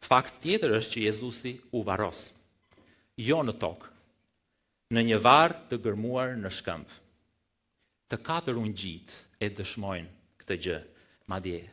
Fakt tjetër është që Jezusi u varros, jo në tokë, në një varr të gërmuar në shkëmb. Të katër ungjit e dëshmojnë këtë gjë, madje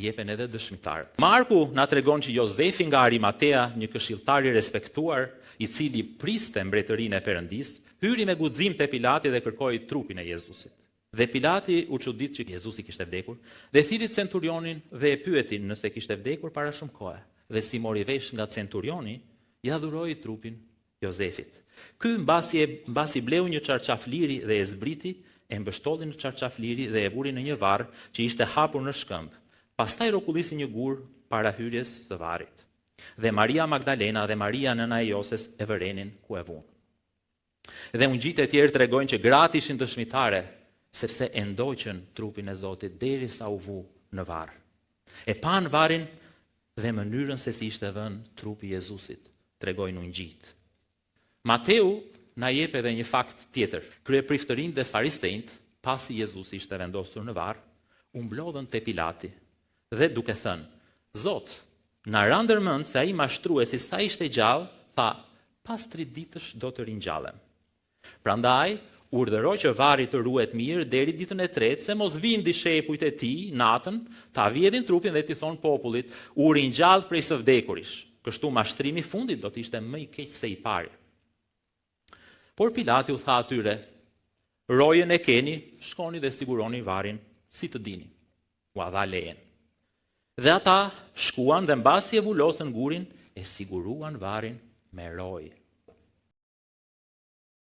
jepen edhe dëshmitarët. Marku na tregon që Jozefi nga Arimatea, një këshilltar i respektuar, i cili priste mbretërinë e Perëndis, hyri me guxim te Pilati dhe kërkoi trupin e Jezusit. Dhe Pilati u çudit që Jezusi kishte vdekur, dhe thiri centurionin dhe e pyeti nëse kishte vdekur para shumë kohe. Dhe si mori vesh nga centurioni, ja dhuroi trupin Jozefit. Ky mbasi bleu një çarçaf liri dhe e zbriti, e mbështolli në çarçaf liri dhe e vuri në një varr që ishte hapur në shkëmb. Pastaj rrokullisi një gur para hyrjes së varrit. Dhe Maria Magdalena dhe Maria nëna e Joses e vërenin ku e vunë. Dhe ungjit e tjerë tregojnë që gratë ishin dëshmitare, sepse e ndoqën trupin e Zotit derisa u vu në varr. E pan varrin dhe mënyrën se si ishte vënë trupi i Jezusit, tregojnë ungjit. Mateu na jep edhe një fakt tjetër. Kryepriftërinë dhe farisejt, pasi Jezusi ishte vendosur në varr, u mblodhën te Pilati dhe duke thënë: Zot, na ra ndërmend se ai mashtruesi sa ishte gjallë, tha, pas 3 ditësh do të ringjallem. Prandaj urdhëroi që varri të ruhet mirë deri ditën e tretë, se mos vinë dishepujt e tij natën, ta vjedhin trupin dhe t'i thonë popullit: u ringjall prej së vdekurish. Kështu mashtrimi i fundit do të ishte më i keq se i pari. Por Pilati u tha atyre: rojen e keni, shkoni dhe siguroni varrin si të dini. U dha lejen. Dhe ata shkuan dhe mbasi e vulosën gurin, e siguruan varrin me rojë.